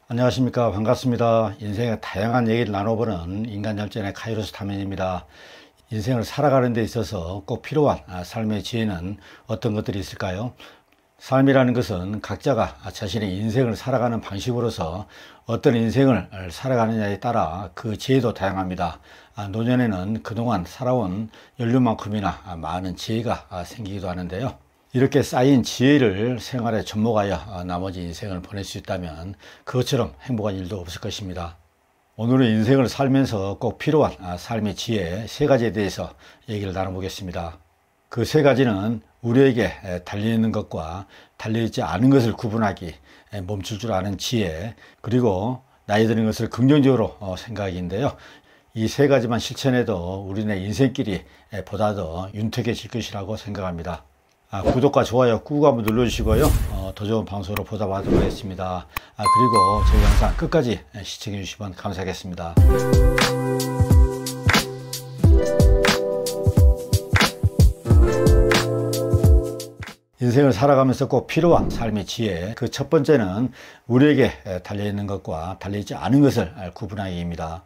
안녕하십니까. 반갑습니다. 인생의 다양한 얘기를 나눠보는 인간열전의 카이로스 타면입니다. 인생을 살아가는 데 있어서 꼭 필요한 삶의 지혜는 어떤 것들이 있을까요? 삶이라는 것은 각자가 자신의 인생을 살아가는 방식으로서 어떤 인생을 살아가느냐에 따라 그 지혜도 다양합니다. 노년에는 그동안 살아온 연륜만큼이나 많은 지혜가 생기기도 하는데요. 이렇게 쌓인 지혜를 생활에 접목하여 나머지 인생을 보낼 수 있다면 그것처럼 행복한 일도 없을 것입니다. 오늘은 인생을 살면서 꼭 필요한 삶의 지혜 세 가지에 대해서 얘기를 나눠보겠습니다. 그 세 가지는 우리에게 달려있는 것과 달려있지 않은 것을 구분하기, 멈출 줄 아는 지혜, 그리고 나이 드는 것을 긍정적으로 생각인데요. 이 세 가지만 실천해도 우리네 인생길이 보다 더 윤택해질 것이라고 생각합니다. 구독과 좋아요 꾹 한번 눌러주시고요. 더 좋은 방송으로 보답하도록 하겠습니다. 그리고 저희 영상 끝까지 시청해 주시면 감사하겠습니다. 인생을 살아가면서 꼭 필요한 삶의 지혜, 그 첫 번째는 우리에게 달려있는 것과 달려있지 않은 것을 구분하기입니다.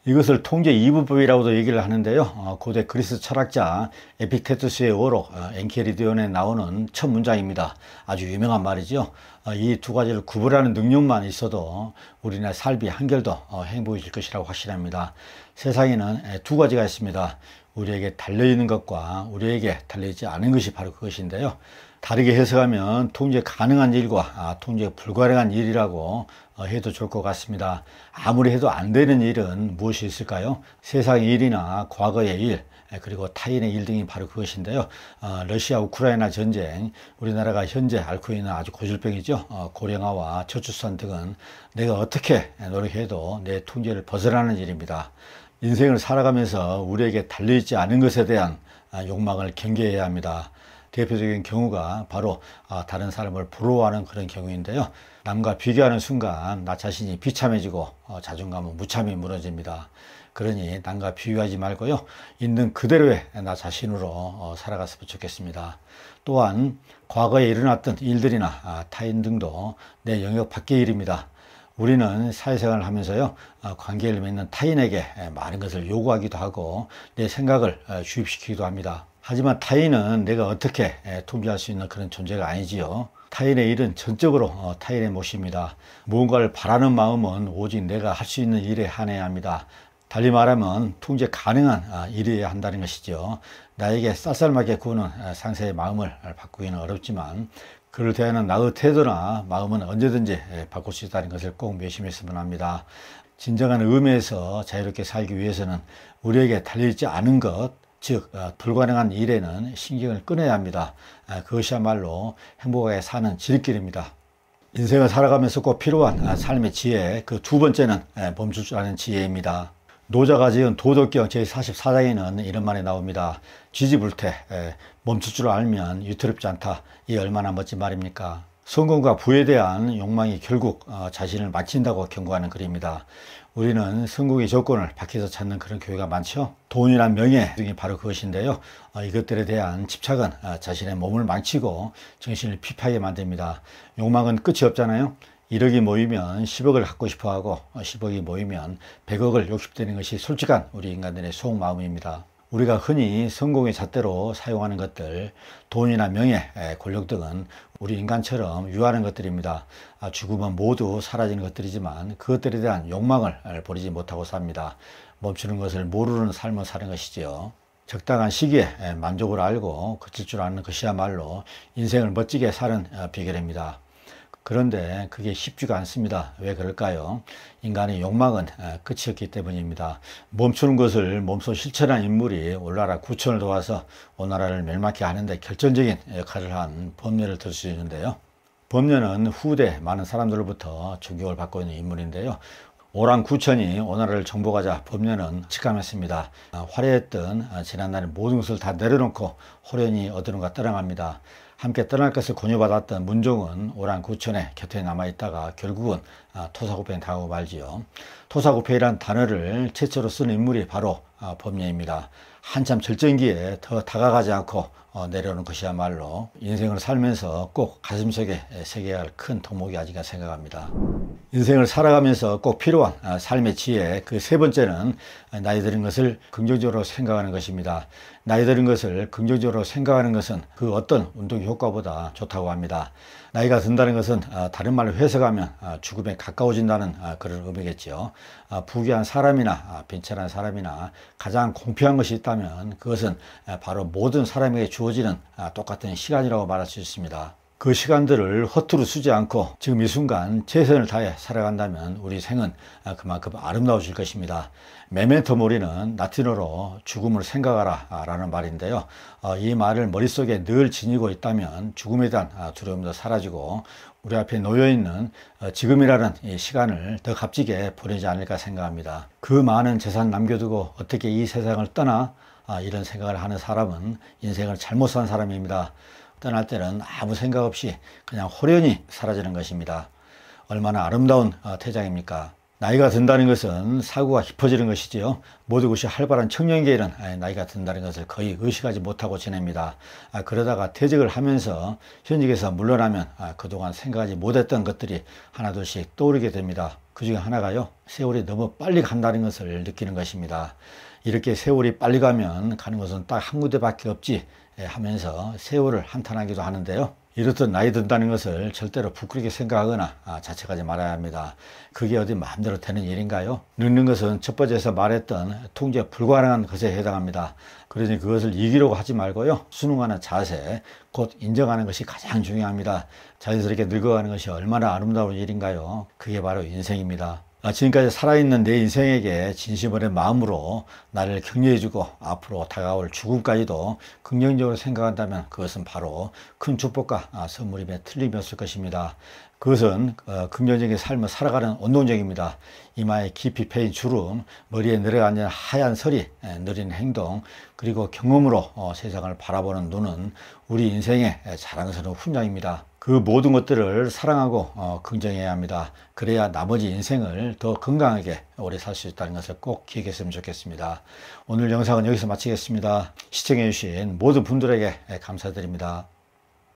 이것을 통제 이분법이라고도 얘기를 하는데요. 고대 그리스 철학자 에픽테투스의 어록 엔케리디온에 나오는 첫 문장입니다. 아주 유명한 말이죠. 이 두 가지를 구분하는 능력만 있어도 우리나라 삶이 한결 더 행복해질 것이라고 확신합니다. 세상에는 두 가지가 있습니다. 우리에게 달려있는 것과 우리에게 달려있지 않은 것이 바로 그것인데요. 다르게 해석하면 통제 가능한 일과 통제 불가능한 일이라고 해도 좋을 것 같습니다. 아무리 해도 안 되는 일은 무엇이 있을까요? 세상의 일이나 과거의 일, 그리고 타인의 일 등이 바로 그것인데요. 러시아 우크라이나 전쟁, 우리나라가 현재 앓고 있는 아주 고질병이죠. 고령화와 저출산 등은 내가 어떻게 노력해도 내 통제를 벗어나는 일입니다. 인생을 살아가면서 우리에게 달려있지 않은 것에 대한 욕망을 경계해야 합니다. 대표적인 경우가 바로 다른 사람을 부러워하는 그런 경우인데요. 남과 비교하는 순간 나 자신이 비참해지고 자존감은 무참히 무너집니다. 그러니 남과 비교하지 말고요. 있는 그대로의 나 자신으로 살아갔으면 좋겠습니다. 또한 과거에 일어났던 일들이나 타인 등도 내 영역 밖의 일입니다. 우리는 사회생활을 하면서요, 관계를 맺는 타인에게 많은 것을 요구하기도 하고 내 생각을 주입시키기도 합니다. 하지만 타인은 내가 어떻게 통제할 수 있는 그런 존재가 아니지요. 타인의 일은 전적으로 타인의 몫입니다. 무언가를 바라는 마음은 오직 내가 할 수 있는 일에 한해야 합니다. 달리 말하면 통제 가능한 일이어야 한다는 것이죠. 나에게 쌀쌀맞게 구는 상사의 마음을 바꾸기는 어렵지만 그를 대하는 나의 태도나 마음은 언제든지 바꿀 수 있다는 것을 꼭 명심했으면 합니다. 진정한 의미에서 자유롭게 살기 위해서는 우리에게 달려있지 않은 것, 즉 불가능한 일에는 신경을 끊어야 합니다. 그것이야말로 행복하게 사는 지름길입니다. 인생을 살아가면서 꼭 필요한 삶의 지혜, 그 두 번째는 멈출 줄 아는 지혜입니다. 노자가 지은 도덕경 제44장에는 이런 말이 나옵니다. 쥐지불태, 멈출 줄 알면 유태롭지 않다. 이 얼마나 멋진 말입니까? 성공과 부에 대한 욕망이 결국 자신을 마친다고 경고하는 글입니다. 우리는 성공의 조건을 밖에서 찾는 그런 교회가 많죠. 돈이나 명예 등이 바로 그것인데요. 이것들에 대한 집착은 자신의 몸을 망치고 정신을 피폐하게 만듭니다. 욕망은 끝이 없잖아요. 1억이 모이면 10억을 갖고 싶어하고 10억이 모이면 100억을 욕심내는 것이 솔직한 우리 인간들의 속마음입니다. 우리가 흔히 성공의 잣대로 사용하는 것들, 돈이나 명예, 권력 등은 우리 인간처럼 유하는 것들입니다. 죽으면 모두 사라지는 것들이지만 그것들에 대한 욕망을 버리지 못하고 삽니다. 멈추는 것을 모르는 삶을 사는 것이지요. 적당한 시기에 만족을 알고 그칠 줄 아는 것이야말로 인생을 멋지게 사는 비결입니다. 그런데 그게 쉽지가 않습니다. 왜 그럴까요? 인간의 욕망은 끝이 없기 때문입니다. 멈추는 것을 몸소 실천한 인물이 오나라 구천을 도와서 오나라를 멸망케 하는데 결정적인 역할을 한 법례를 들 수 있는데요. 법례는 후대 많은 사람들로부터 존경을 받고 있는 인물인데요. 오랑구천이 오나라를 정복하자 법례는 직감했습니다. 화려했던 지난날의 모든 것을 다 내려놓고 호련히 어디론가 떠나갑니다. 함께 떠날 것을 권유받았던 문종은 오랑구천의 곁에 남아있다가 결국은 토사구팽 당하고 말지요. 토사구팽이란 단어를 최초로 쓴 인물이 바로 법례입니다. 한참 절정기에 더 다가가지 않고 내려오는 것이야말로 인생을 살면서 꼭 가슴속에 새겨야 할 큰 덕목이 아닌가 생각합니다. 인생을 살아가면서 꼭 필요한 삶의 지혜, 그 세 번째는 나이 들은 것을 긍정적으로 생각하는 것입니다. 나이 들은 것을 긍정적으로 생각하는 것은 그 어떤 운동 효과보다 좋다고 합니다. 나이가 든다는 것은 다른 말로 해석하면 죽음에 가까워진다는 그런 의미겠죠. 부귀한 사람이나 빈천한 사람이나 가장 공평한 것이 있다면 그것은 바로 모든 사람에게 주어지는 똑같은 시간이라고 말할 수 있습니다. 그 시간들을 허투루 쓰지 않고 지금 이 순간 최선을 다해 살아간다면 우리 생은 그만큼 아름다워질 것입니다. 메멘토 모리는 라틴어로 죽음을 생각하라 라는 말인데요. 이 말을 머릿속에 늘 지니고 있다면 죽음에 대한 두려움도 사라지고 우리 앞에 놓여있는 지금이라는 이 시간을 더 값지게 보내지 않을까 생각합니다. 그 많은 재산 남겨두고 어떻게 이 세상을 떠나 이런 생각을 하는 사람은 인생을 잘못 산 사람입니다. 떠날 때는 아무 생각 없이 그냥 호련히 사라지는 것입니다. 얼마나 아름다운 퇴장입니까? 나이가 든다는 것은 사고가 깊어지는 것이지요. 모든 것이 활발한 청년기에는 나이가 든다는 것을 거의 의식하지 못하고 지냅니다. 그러다가 퇴직을 하면서 현직에서 물러나면 그동안 생각하지 못했던 것들이 하나둘씩 떠오르게 됩니다. 그 중에 하나가요, 세월이 너무 빨리 간다는 것을 느끼는 것입니다. 이렇게 세월이 빨리 가면 가는 것은 딱 한 군데밖에 없지 하면서 세월을 한탄하기도 하는데요. 이렇듯 나이 든다는 것을 절대로 부끄럽게 생각하거나 자책하지 말아야 합니다. 그게 어디 마음대로 되는 일인가요? 늙는 것은 첫 번째에서 말했던 통제 불가능한 것에 해당합니다. 그러니 그것을 이기려고 하지 말고요. 순응하는 자세, 곧 인정하는 것이 가장 중요합니다. 자연스럽게 늙어가는 것이 얼마나 아름다운 일인가요? 그게 바로 인생입니다. 지금까지 살아있는 내 인생에게 진심어린 마음으로 나를 격려해주고 앞으로 다가올 죽음까지도 긍정적으로 생각한다면 그것은 바로 큰 축복과 선물임에 틀림이 없을 것입니다. 그것은 긍정적인 삶을 살아가는 운동적입니다. 이마에 깊이 패인 주름, 머리에 내려앉은 하얀 설이, 느린 행동, 그리고 경험으로 세상을 바라보는 눈은 우리 인생의 자랑스러운 훈장입니다. 그 모든 것들을 사랑하고 긍정해야 합니다. 그래야 나머지 인생을 더 건강하게 오래 살 수 있다는 것을 꼭 기억했으면 좋겠습니다. 오늘 영상은 여기서 마치겠습니다. 시청해 주신 모든 분들에게 감사드립니다.